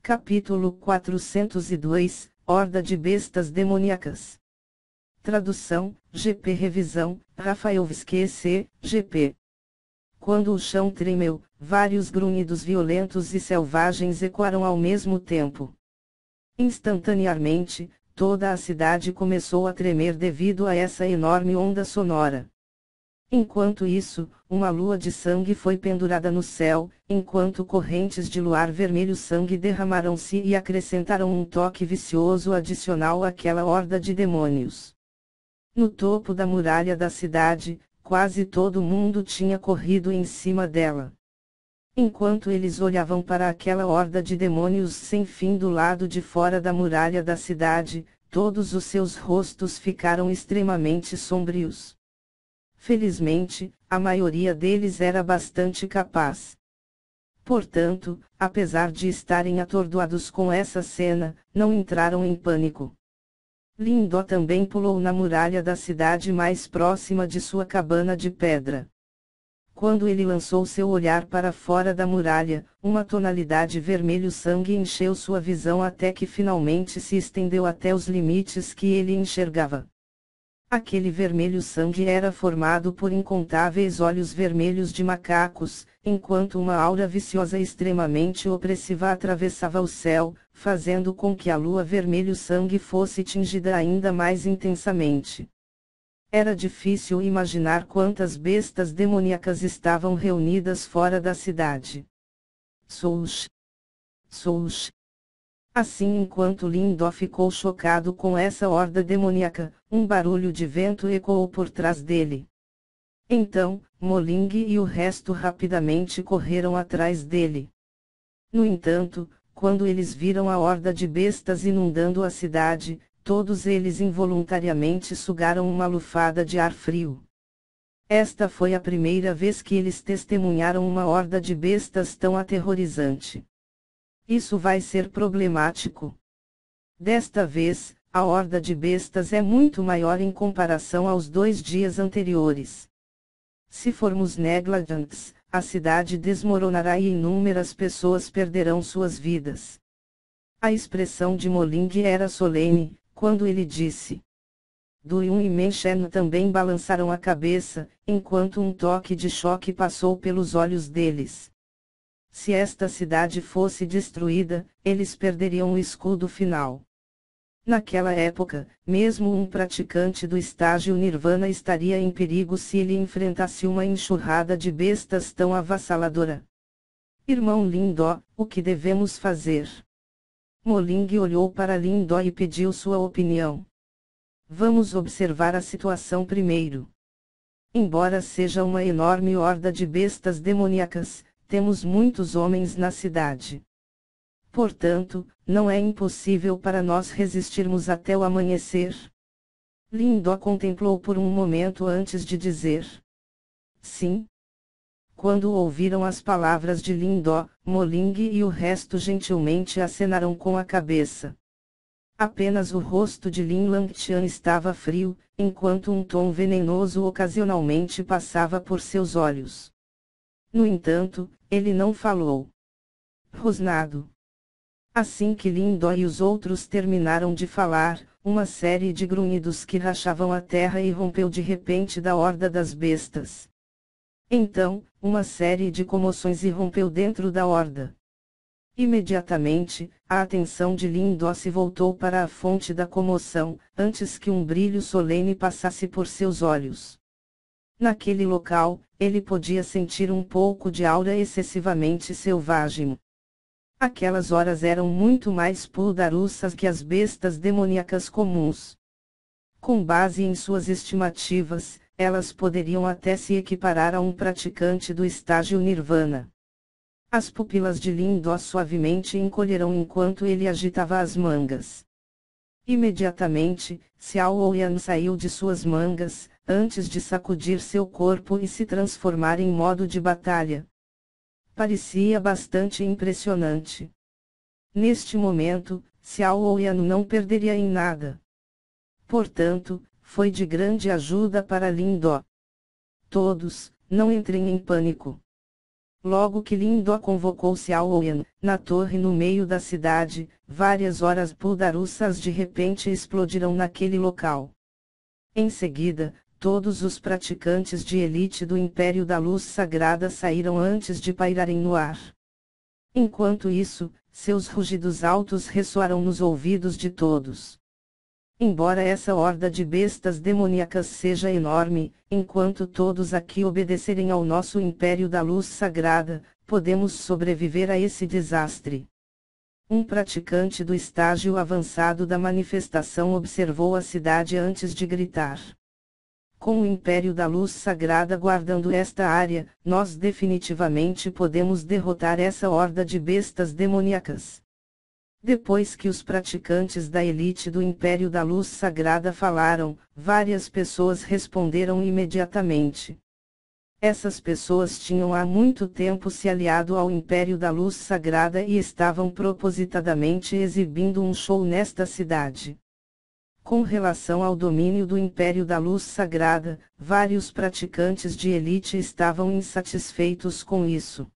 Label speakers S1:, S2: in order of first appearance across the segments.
S1: Capítulo 402, Horda de Bestas Demoníacas. Tradução, GP Revisão, Rafael Visquece, GP. Quando o chão tremeu, vários grunhidos violentos e selvagens ecoaram ao mesmo tempo. Instantaneamente, toda a cidade começou a tremer devido a essa enorme onda sonora. Enquanto isso, uma lua de sangue foi pendurada no céu, enquanto correntes de luar vermelho sangue derramaram-se e acrescentaram um toque vicioso adicional àquela horda de demônios. No topo da muralha da cidade, quase todo mundo tinha corrido em cima dela. Enquanto eles olhavam para aquela horda de demônios sem fim do lado de fora da muralha da cidade, todos os seus rostos ficaram extremamente sombrios. Felizmente, a maioria deles era bastante capaz. Portanto, apesar de estarem atordoados com essa cena, não entraram em pânico. Lindó também pulou na muralha da cidade mais próxima de sua cabana de pedra. Quando ele lançou seu olhar para fora da muralha, uma tonalidade vermelho-sangue encheu sua visão até que finalmente se estendeu até os limites que ele enxergava. Aquele vermelho-sangue era formado por incontáveis olhos vermelhos de macacos, enquanto uma aura viciosa extremamente opressiva atravessava o céu, fazendo com que a lua vermelho-sangue fosse tingida ainda mais intensamente. Era difícil imaginar quantas bestas demoníacas estavam reunidas fora da cidade. Soush! Soush! Assim, enquanto Lindó ficou chocado com essa horda demoníaca, um barulho de vento ecoou por trás dele. Então, Moling e o resto rapidamente correram atrás dele. No entanto, quando eles viram a horda de bestas inundando a cidade, todos eles involuntariamente sugaram uma lufada de ar frio. Esta foi a primeira vez que eles testemunharam uma horda de bestas tão aterrorizante. Isso vai ser problemático. Desta vez, a horda de bestas é muito maior em comparação aos 2 dias anteriores. Se formos negligentes, a cidade desmoronará e inúmeras pessoas perderão suas vidas. A expressão de Moling era solene, quando ele disse. Duyun e Menchen também balançaram a cabeça, enquanto um toque de choque passou pelos olhos deles. Se esta cidade fosse destruída, eles perderiam o escudo final. Naquela época, mesmo um praticante do estágio Nirvana estaria em perigo se ele enfrentasse uma enxurrada de bestas tão avassaladora. Irmão Lindó, o que devemos fazer? Moling olhou para Lindó e pediu sua opinião. Vamos observar a situação primeiro. Embora seja uma enorme horda de bestas demoníacas, temos muitos homens na cidade. Portanto, não é impossível para nós resistirmos até o amanhecer. Lindó contemplou por um momento antes de dizer. Sim. Quando ouviram as palavras de Lindó, Moling e o resto gentilmente acenaram com a cabeça. Apenas o rosto de Lin Langtian estava frio, enquanto um tom venenoso ocasionalmente passava por seus olhos. No entanto, ele não falou. Rosnado. Assim que Lindó e os outros terminaram de falar, uma série de grunhidos que rachavam a terra irrompeu de repente da horda das bestas. Então, uma série de comoções irrompeu dentro da horda. Imediatamente, a atenção de Lindó se voltou para a fonte da comoção, antes que um brilho solene passasse por seus olhos. Naquele local, ele podia sentir um pouco de aura excessivamente selvagem. Aquelas horas eram muito mais poderosas que as bestas demoníacas comuns. Com base em suas estimativas, elas poderiam até se equiparar a um praticante do estágio Nirvana. As pupilas de Lindó suavemente encolheram enquanto ele agitava as mangas. Imediatamente, Xiao Ouyan saiu de suas mangas, antes de sacudir seu corpo e se transformar em modo de batalha. Parecia bastante impressionante. Neste momento, Xiao Ouyan não perderia em nada. Portanto, foi de grande ajuda para Lindó. Todos, não entrem em pânico. Logo que Lindó convocou Xiaoyan, na torre no meio da cidade, várias horas puldarussas de repente explodiram naquele local. Em seguida, todos os praticantes de elite do Império da Luz Sagrada saíram antes de pairarem no ar. Enquanto isso, seus rugidos altos ressoaram nos ouvidos de todos. Embora essa horda de bestas demoníacas seja enorme, enquanto todos aqui obedecerem ao nosso Império da Luz Sagrada, podemos sobreviver a esse desastre. Um praticante do estágio avançado da manifestação observou a cidade antes de gritar. Com o Império da Luz Sagrada guardando esta área, nós definitivamente podemos derrotar essa horda de bestas demoníacas. Depois que os praticantes da elite do Império da Luz Sagrada falaram, várias pessoas responderam imediatamente. Essas pessoas tinham há muito tempo se aliado ao Império da Luz Sagrada e estavam propositadamente exibindo um show nesta cidade. Com relação ao domínio do Império da Luz Sagrada, vários praticantes de elite estavam insatisfeitos com isso.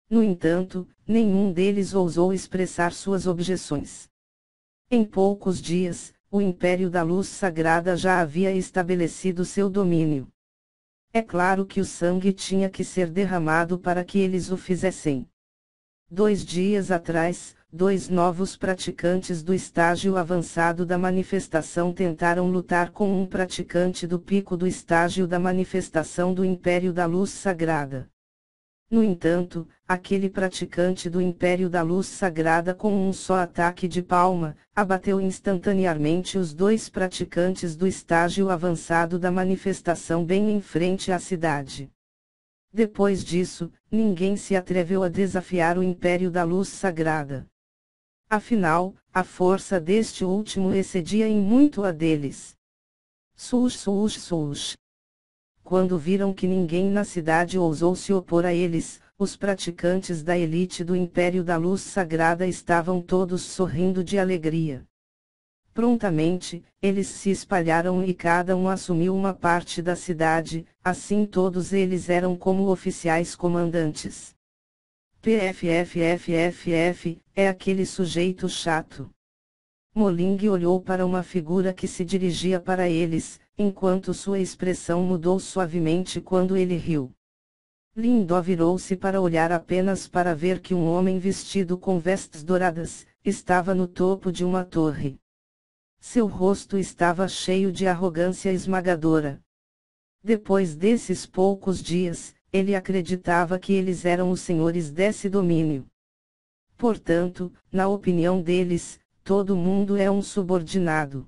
S1: No entanto, nenhum deles ousou expressar suas objeções. Em poucos dias, o Império da Luz Sagrada já havia estabelecido seu domínio. É claro que o sangue tinha que ser derramado para que eles o fizessem. 2 dias atrás, 2 novos praticantes do estágio avançado da manifestação tentaram lutar com um praticante do pico do estágio da manifestação do Império da Luz Sagrada. No entanto, aquele praticante do Império da Luz Sagrada com um só ataque de palma, abateu instantaneamente os 2 praticantes do estágio avançado da manifestação bem em frente à cidade. Depois disso, ninguém se atreveu a desafiar o Império da Luz Sagrada. Afinal, a força deste último excedia em muito a deles. Sus. Quando viram que ninguém na cidade ousou se opor a eles, os praticantes da elite do Império da Luz Sagrada estavam todos sorrindo de alegria. Prontamente, eles se espalharam e cada um assumiu uma parte da cidade, assim todos eles eram como oficiais comandantes. PFFFFF, é aquele sujeito chato. Moling olhou para uma figura que se dirigia para eles, enquanto sua expressão mudou suavemente quando ele riu. Lindó virou-se para olhar apenas para ver que um homem vestido com vestes douradas, estava no topo de uma torre. Seu rosto estava cheio de arrogância esmagadora. Depois desses poucos dias, ele acreditava que eles eram os senhores desse domínio. Portanto, na opinião deles, todo mundo é um subordinado.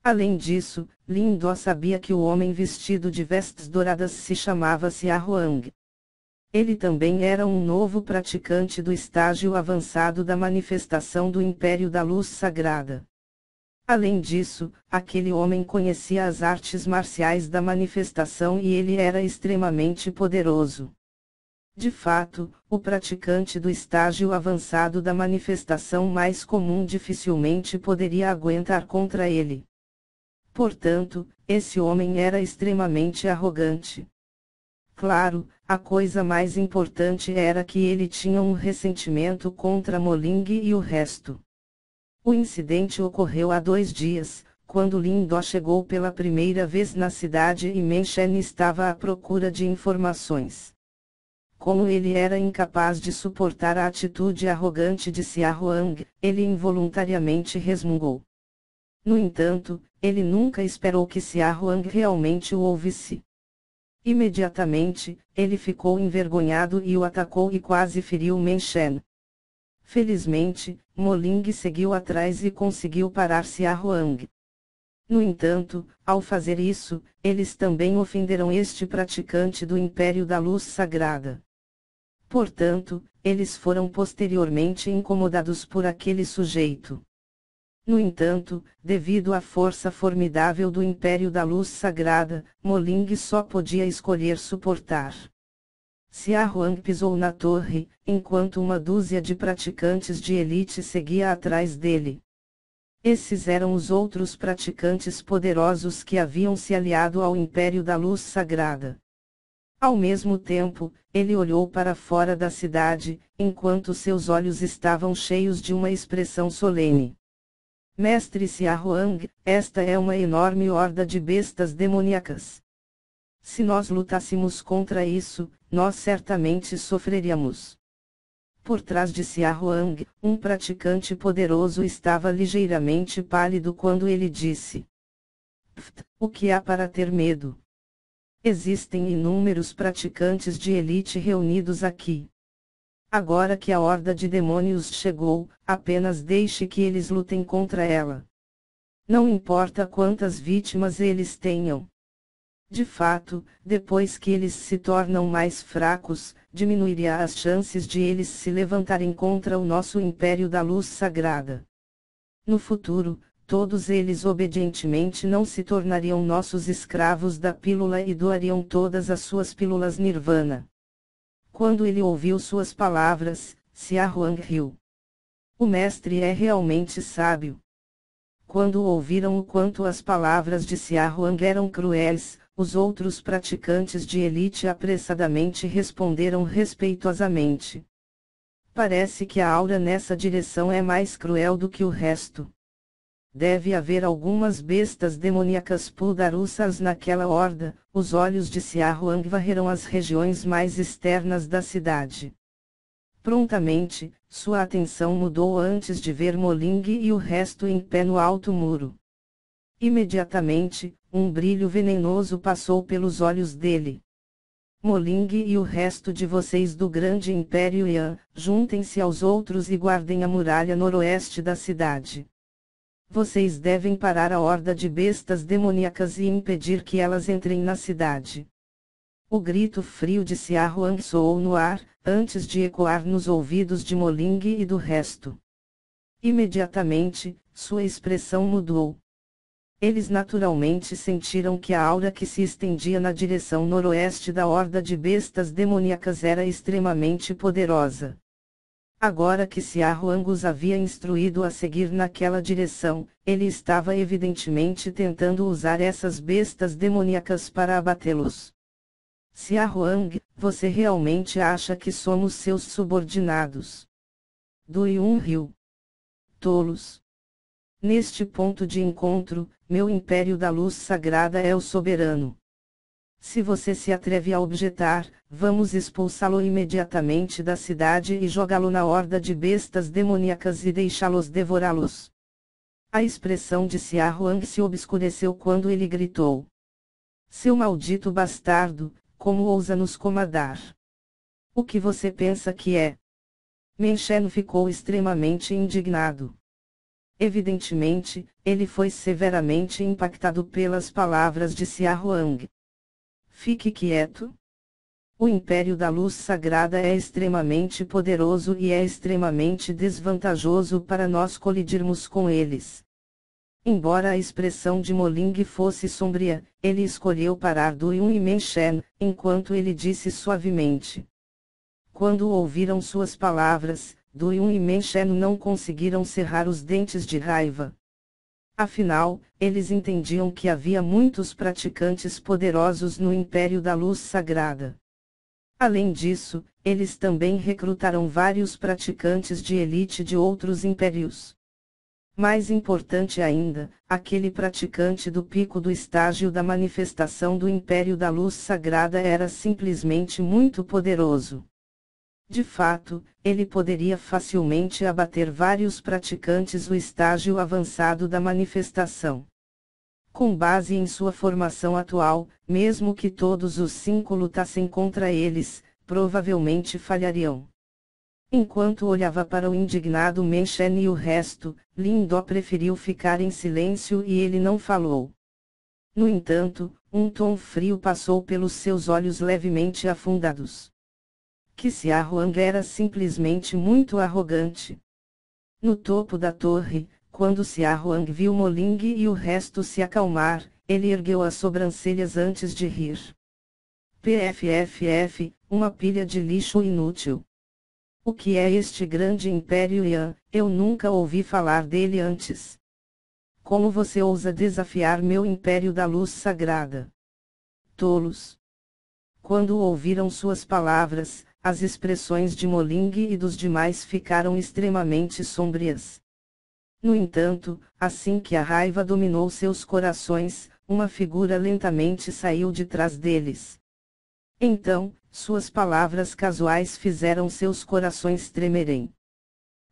S1: Além disso, Lindó sabia que o homem vestido de vestes douradas se chamava Xiaoyan. Ele também era um novo praticante do estágio avançado da manifestação do Império da Luz Sagrada. Além disso, aquele homem conhecia as artes marciais da manifestação e ele era extremamente poderoso. De fato, o praticante do estágio avançado da manifestação mais comum dificilmente poderia aguentar contra ele. Portanto, esse homem era extremamente arrogante. Claro, a coisa mais importante era que ele tinha um ressentimento contra Moling e o resto. O incidente ocorreu há 2 dias, quando Lindó chegou pela primeira vez na cidade e Meng Shen estava à procura de informações. Como ele era incapaz de suportar a atitude arrogante de Xiaoyan, ele involuntariamente resmungou. No entanto, ele nunca esperou que Xiaoyan realmente o ouvisse. Imediatamente, ele ficou envergonhado e o atacou e quase feriu Meng Shen. Felizmente, Moling seguiu atrás e conseguiu parar Xiaoyan. No entanto, ao fazer isso, eles também ofenderam este praticante do Império da Luz Sagrada. Portanto, eles foram posteriormente incomodados por aquele sujeito. No entanto, devido à força formidável do Império da Luz Sagrada, Moling só podia escolher suportar. Xiaoyan pisou na torre, enquanto uma dúzia de praticantes de elite seguia atrás dele. Esses eram os outros praticantes poderosos que haviam se aliado ao Império da Luz Sagrada. Ao mesmo tempo, ele olhou para fora da cidade, enquanto seus olhos estavam cheios de uma expressão solene. Mestre Xiaohuang, esta é uma enorme horda de bestas demoníacas. Se nós lutássemos contra isso, nós certamente sofreríamos. Por trás de Xiaohuang, um praticante poderoso estava ligeiramente pálido quando ele disse: o que há para ter medo? Existem inúmeros praticantes de elite reunidos aqui. Agora que a horda de demônios chegou, apenas deixe que eles lutem contra ela. Não importa quantas vítimas eles tenham. De fato, depois que eles se tornam mais fracos, diminuiria as chances de eles se levantarem contra o nosso Império da Luz Sagrada. No futuro, todos eles obedientemente não se tornariam nossos escravos da pílula e doariam todas as suas pílulas Nirvana. Quando ele ouviu suas palavras, Xiaohuang riu. O mestre é realmente sábio. Quando ouviram o quanto as palavras de Xiaohuang eram cruéis, os outros praticantes de elite apressadamente responderam respeitosamente. Parece que a aura nessa direção é mais cruel do que o resto. Deve haver algumas bestas demoníacas puldarussas naquela horda. Os olhos de Xiaohuang varreram as regiões mais externas da cidade. Prontamente, sua atenção mudou antes de ver Moling e o resto em pé no alto muro. Imediatamente, um brilho venenoso passou pelos olhos dele. Moling e o resto de vocês do grande Império Yan, juntem-se aos outros e guardem a muralha noroeste da cidade. Vocês devem parar a horda de bestas demoníacas e impedir que elas entrem na cidade. O grito frio de Xiaohuang soou no ar, antes de ecoar nos ouvidos de Moling e do resto. Imediatamente, sua expressão mudou. Eles naturalmente sentiram que a aura que se estendia na direção noroeste da horda de bestas demoníacas era extremamente poderosa. Agora que Xiaohuang os havia instruído a seguir naquela direção, ele estava evidentemente tentando usar essas bestas demoníacas para abatê-los. Xiaohuang, você realmente acha que somos seus subordinados? Du Yun riu. Tolos. Neste ponto de encontro, meu Império da Luz Sagrada é o soberano. Se você se atreve a objetar, vamos expulsá-lo imediatamente da cidade e jogá-lo na horda de bestas demoníacas e deixá-los devorá-los. A expressão de Xiaohuang se obscureceu quando ele gritou: seu maldito bastardo, como ousa nos comandar? O que você pensa que é? Men Shen ficou extremamente indignado. Evidentemente, ele foi severamente impactado pelas palavras de Xiaohuang. Fique quieto. O Império da Luz Sagrada é extremamente poderoso e é extremamente desvantajoso para nós colidirmos com eles. Embora a expressão de Moling fosse sombria, ele escolheu parar Du Yun e Men Shen, enquanto ele disse suavemente. Quando ouviram suas palavras, Du Yun e Men Shen não conseguiram cerrar os dentes de raiva. Afinal, eles entendiam que havia muitos praticantes poderosos no Império da Luz Sagrada. Além disso, eles também recrutaram vários praticantes de elite de outros impérios. Mais importante ainda, aquele praticante do pico do estágio da manifestação do Império da Luz Sagrada era simplesmente muito poderoso. De fato, ele poderia facilmente abater vários praticantes do estágio avançado da manifestação. Com base em sua formação atual, mesmo que todos os 5 lutassem contra eles, provavelmente falhariam. Enquanto olhava para o indignado Men Shen e o resto, Lin Do preferiu ficar em silêncio e ele não falou. No entanto, um tom frio passou pelos seus olhos levemente afundados. Que Xiaohuang era simplesmente muito arrogante. No topo da torre, quando Xiaohuang viu Moling e o resto se acalmar, ele ergueu as sobrancelhas antes de rir. PFFF, uma pilha de lixo inútil. O que é este grande Império Yan? Eu nunca ouvi falar dele antes. Como você ousa desafiar meu Império da Luz Sagrada? Tolos. Quando ouviram suas palavras, as expressões de Moling e dos demais ficaram extremamente sombrias. No entanto, assim que a raiva dominou seus corações, uma figura lentamente saiu de trás deles. Então, suas palavras casuais fizeram seus corações tremerem.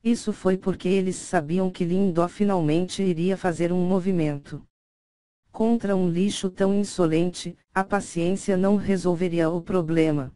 S1: Isso foi porque eles sabiam que Lindó finalmente iria fazer um movimento. Contra um lixo tão insolente, a paciência não resolveria o problema.